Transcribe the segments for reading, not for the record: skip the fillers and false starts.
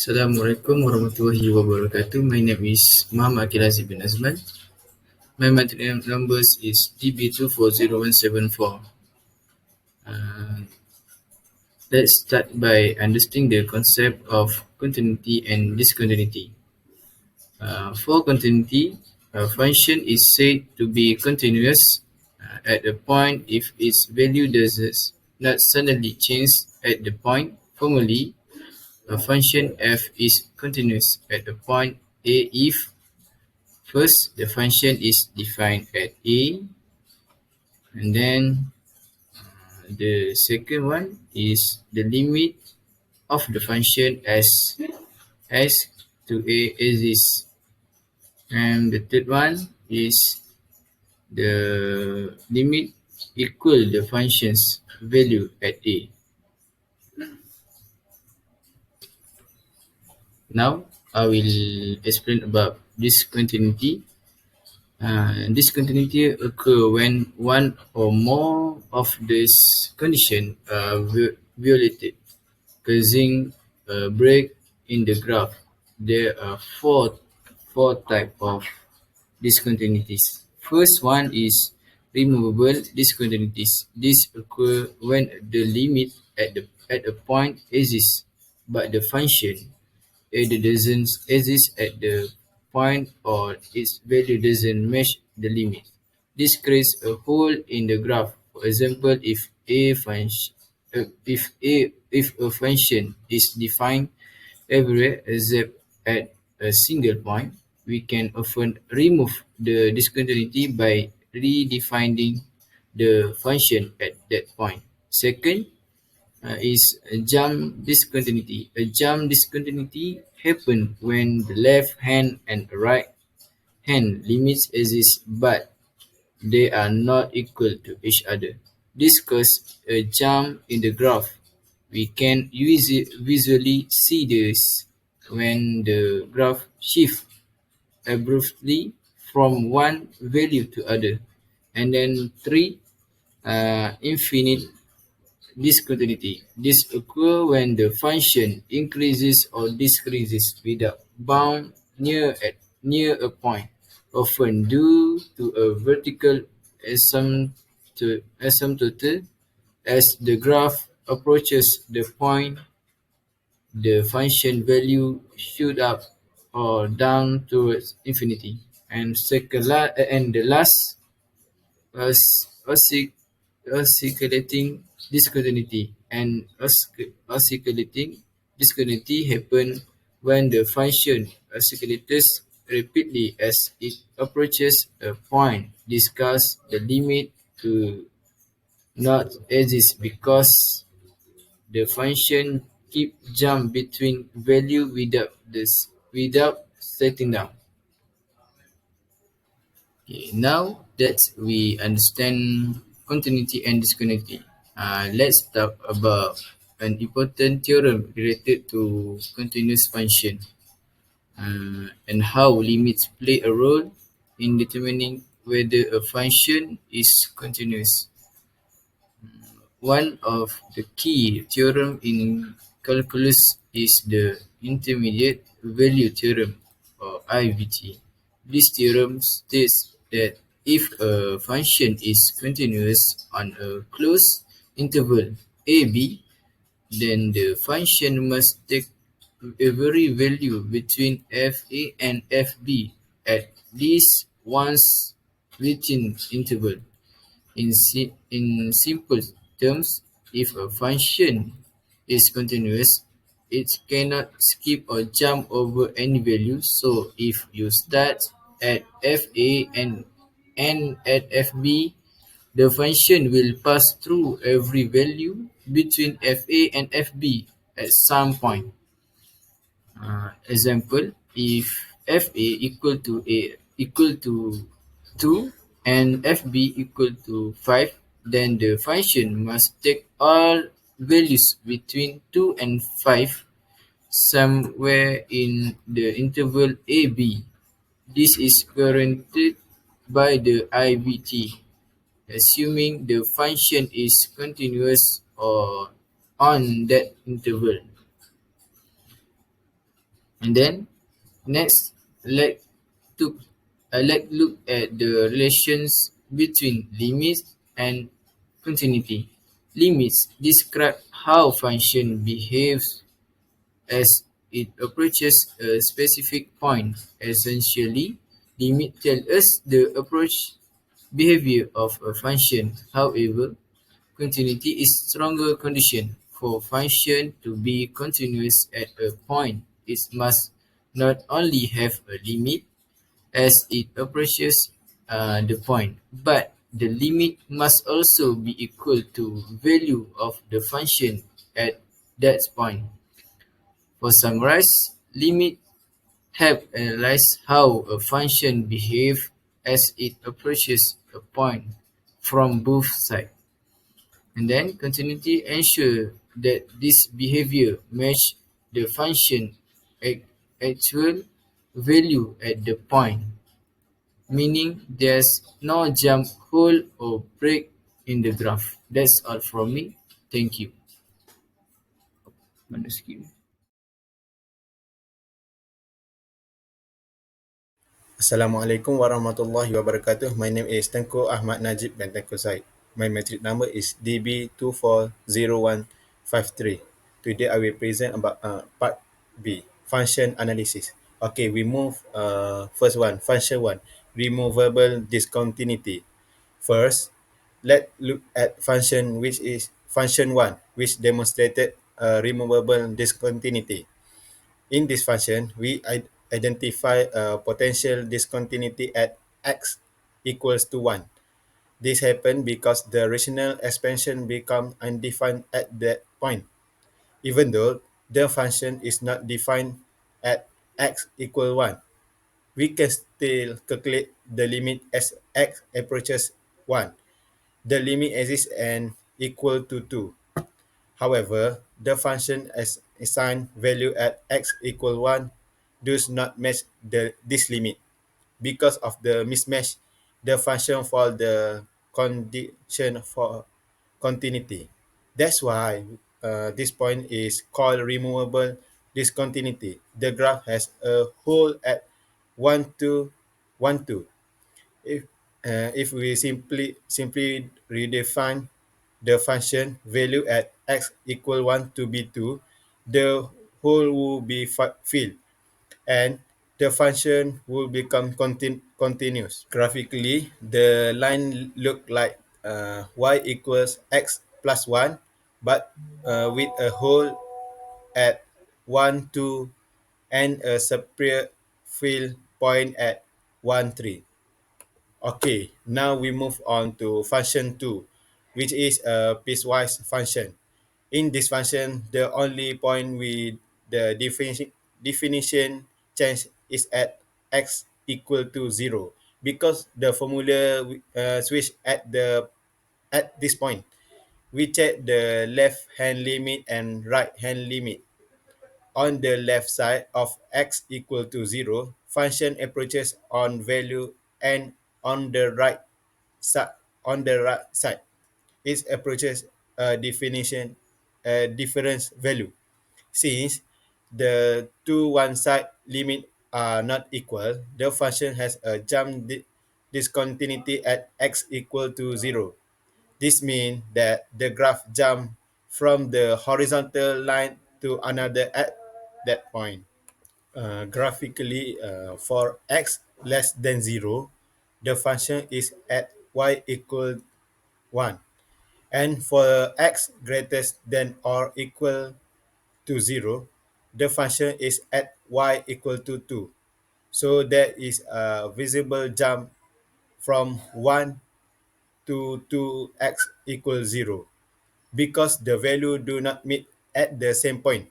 Assalamualaikum warahmatullahi wabarakatuh. My name is Muhammad Akil Aziz bin Azman. My MATEMATIK numbers is DB240174. Let's start by understanding the concept of continuity and discontinuity. For continuity, a function is said to be continuous at a point if its value does not suddenly change at the point. Formally, a function f is continuous at a point a if first the function is defined at a, and then the second one is the limit of the function as s to a exists, and the third one is the limit equal the function's value at a. Now I will explain about discontinuity. Discontinuity occur when one or more of these conditions are violated, causing a break in the graph. There are four types of discontinuities. First one is removable discontinuities. These occur when the limit at a point exists, but the function either doesn't exist at the point or its value doesn't match the limit. This creates a hole in the graph. For example, if a function is defined everywhere except at a single point, we can often remove the discontinuity by redefining the function at that point. Second, is a jump discontinuity. A jump discontinuity happens when the left hand and right hand limits exist but they are not equal to each other. This causes a jump in the graph. We can visually see this when the graph shifts abruptly from one value to other. And then three, infinite discontinuity. This occurs when the function increases or decreases without bound near a point, often due to a vertical asymptote. As the graph approaches the point, the function value shoot up or down towards infinity. And the last oscillating discontinuity. And oscillating discontinuity happen when the function oscillates rapidly as it approaches a point. Discuss the limit to not exist because the function keep jump between value without settling down. Okay, now that we understand continuity and discontinuity, let's talk about an important theorem related to continuous function and how limits play a role in determining whether a function is continuous. One of the key theorems in calculus is the intermediate value theorem, or IVT. This theorem states that if a function is continuous on a closed interval AB, then the function must take every value between FA and FB at least once within interval. In simple terms, if a function is continuous, it cannot skip or jump over any value. So if you start at FA and end at FB, the function will pass through every value between FA and FB at some point. Example, if FA equal to 2 and FB equal to 5, then the function must take all values between 2 and 5 somewhere in the interval AB. This is guaranteed by the IVT, assuming the function is continuous or on that interval. And then next, let to let look at the relations between limits and continuity. Limits describe how function behaves as it approaches a specific point. Essentially, limit tell us the approach behavior of a function. However, continuity is stronger condition. For function to be continuous at a point, it must not only have a limit as it approaches the point, but the limit must also be equal to value of the function at that point. For summarize, limit help analyze how a function behaves as it approaches a point from both sides. And then continuity ensure that this behavior match the function actual value at the point, meaning there's no jump, hole, or break in the graph. That's all from me. Thank you. Mana skip? Assalamualaikum warahmatullahi wabarakatuh. My name is Tengku Ahmad Najib bin Tengku Said. My metric number is DB240153. Today I will present about part B, function analysis. Okay, we move first one, function one, removable discontinuity. First, let's look at function which is function one, which demonstrated removable discontinuity. In this function, we identify a potential discontinuity at x equals to 1. This happened because the rational expansion becomes undefined at that point, even though the function is not defined at x equal 1. We can still calculate the limit as x approaches 1. The limit exists and equal to 2. However, the function as assigned value at x equal 1 does not match this limit. Because of the mismatch, the function for the condition for continuity. That's why this point is called removable discontinuity. The graph has a hole at 1, 2, 1, 2. If if we simply redefine the function value at x equal 1 to be 2, the hole will be filled and the function will become continuous. Graphically, the line look like y equals x plus 1, but with a hole at 1, 2, and a separate fill point at 1, 3. Okay, now we move on to function 2, which is a piecewise function. In this function, the only point with the definition change is at x equal to 0 because the formula switch at this point. We check the left hand limit and right hand limit. On the left side of x equal to 0, function approaches on value, and on the right side it approaches a definition a difference value. Since the two one side limit are not equal, the function has a jump discontinuity at x equal to 0. This means that the graph jump from the horizontal line to another at that point. Graphically, for x less than 0, the function is at y equal 1. And for x greater than or equal to 0, the function is at y equal to 2. So there is a visible jump from 1 to 2x equals 0. Because the value do not meet at the same point,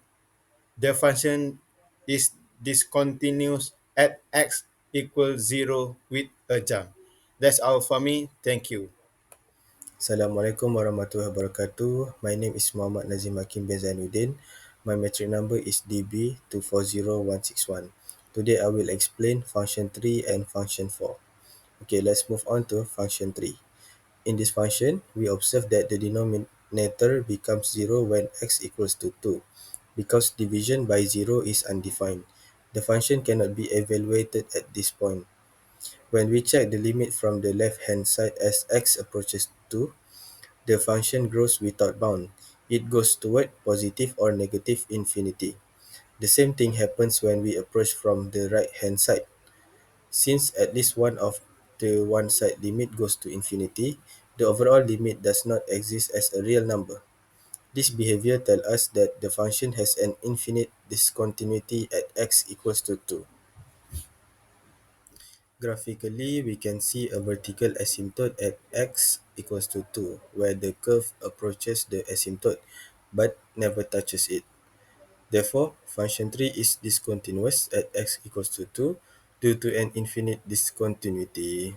the function is discontinuous at x equals 0 with a jump. That's all for me. Thank you. Assalamualaikum warahmatullahi wabarakatuh. My name is Muhammad Nazim Hakim bin Zainuddin. My metric number is DB240161. Today I will explain function 3 and function 4. Okay, let's move on to function 3. In this function, we observe that the denominator becomes 0 when x equals to 2 because division by 0 is undefined. The function cannot be evaluated at this point. When we check the limit from the left-hand side as x approaches 2, the function grows without bound. It goes toward positive or negative infinity. The same thing happens when we approach from the right-hand side. Since at least one of the one-side limit goes to infinity, the overall limit does not exist as a real number. This behavior tells us that the function has an infinite discontinuity at x equals to 2. Graphically, we can see a vertical asymptote at x equals to 2, where the curve approaches the asymptote but never touches it. Therefore, function 3 is discontinuous at x equals to 2 due to an infinite discontinuity.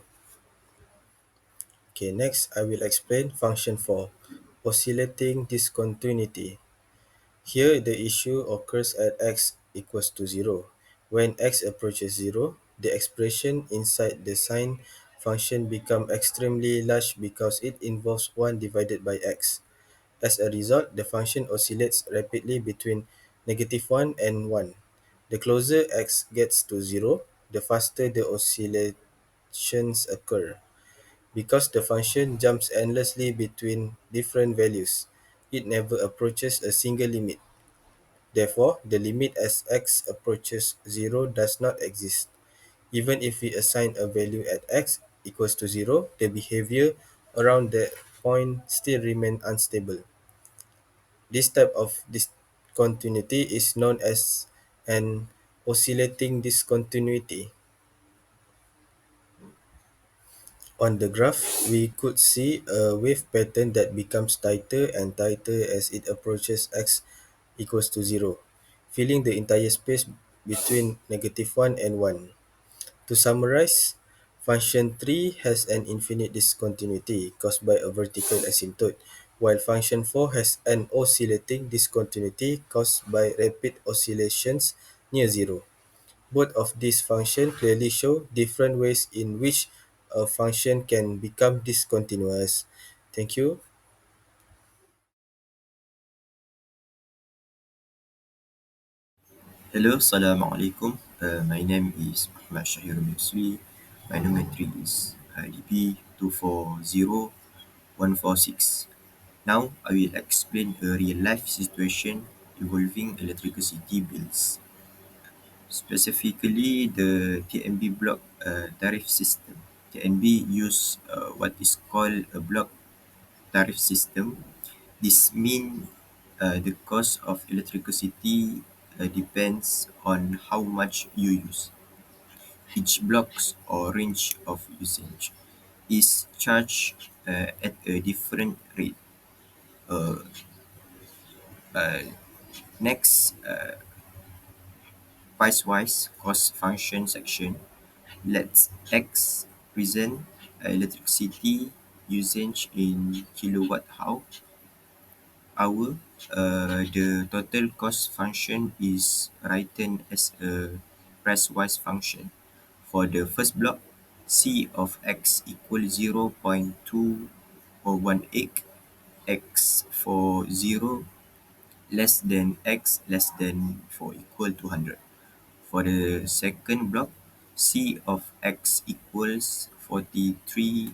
Okay, next I will explain function 4, oscillating discontinuity. Here, the issue occurs at x equals to 0. When x approaches 0, the expression inside the sine function becomes extremely large because it involves 1 divided by x. As a result, the function oscillates rapidly between -1 and 1. The closer x gets to 0, the faster the oscillations occur. Because the function jumps endlessly between different values, it never approaches a single limit. Therefore, the limit as x approaches 0 does not exist. Even if we assign a value at x equals to 0, the behavior around that point still remains unstable. This type of discontinuity is known as an oscillating discontinuity. On the graph, we could see a wave pattern that becomes tighter and tighter as it approaches x equals to 0, filling the entire space between -1 and 1. To summarize, function 3 has an infinite discontinuity caused by a vertical asymptote, while function 4 has an oscillating discontinuity caused by rapid oscillations near 0. Both of these functions clearly show different ways in which a function can become discontinuous. Thank you. Hello, Assalamualaikum. My name is Muhammad Shahir Musli. My number is DP 240146. Now, I will explain a real-life situation involving electricity bills, specifically the TNB block tariff system. TNB use what is called a block tariff system. This means the cost of electricity depends on how much you use. Each blocks or range of usage is charged at a different rate. Uh, uh, Next, price-wise cost function section. Let's X present electricity usage in kilowatt-hour. The total cost function is written as a price-wise function. For the first block, C of x equals 0.218 x for 0 less than x less than for equal to 100. For the second block, C of x equals 43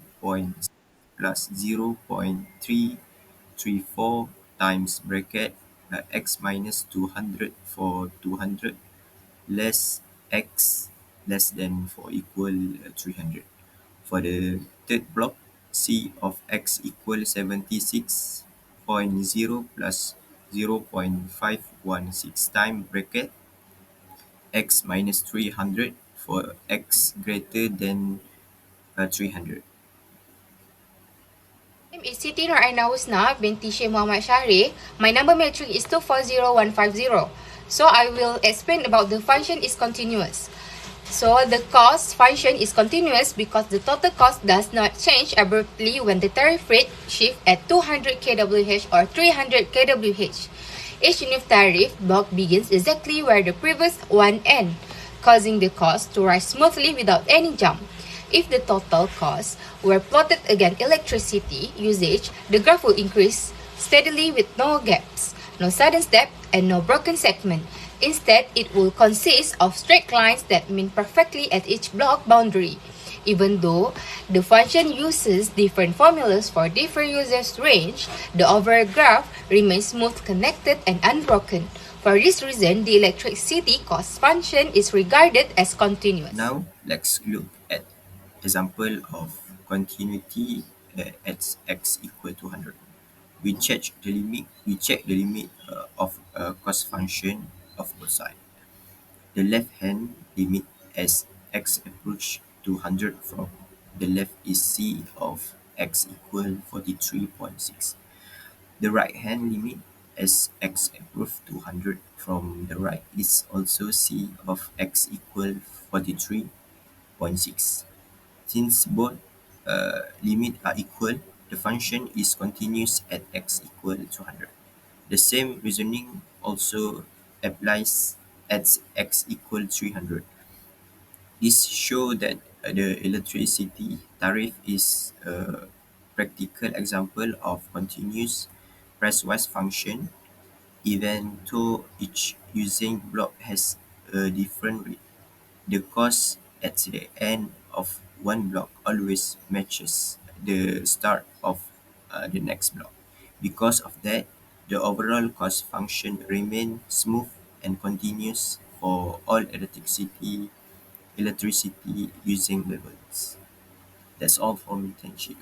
plus 0.334 times bracket x minus 200 for 200 less x less than for equal 300. For the third block, C of x equals 76.0 plus 0.516 times bracket x minus 300 for x greater than 300. My name is Siti Nur Aina Husna binti Syekh Muhammad Syahrir. My number matrix is 240150. So I will explain about the function is continuous. So the cost function is continuous because the total cost does not change abruptly when the tariff rate shift at 200 kWh or 300 kWh. Each unit tariff block begins exactly where the previous one ends, causing the cost to rise smoothly without any jump. If the total costs were plotted against electricity usage, the graph will increase steadily with no gaps, no sudden step, and no broken segment. Instead, it will consist of straight lines that meet perfectly at each block boundary. Even though the function uses different formulas for different users' range, the overall graph remains smooth, connected, and unbroken. For this reason, the electricity cost function is regarded as continuous. Now let's look at example of continuity at x equal to 100. We check the limit of a cost function of both sides. The left hand limit as x approach to 100 from the left is c of x equal 43.6. The right hand limit as x approach to 100 from the right is also c of x equal 43.6. Since both limits are equal, the function is continuous at x equal to 100. The same reasoning also applies at x equal 300. This shows that the electricity tariff is a practical example of continuous price-wise function, even though each using block has a different rate. The cost at the end of one block always matches the start of the next block. Because of that, the overall cost function remains smooth and continuous for all electricity using levels. That's all from me. Thank you.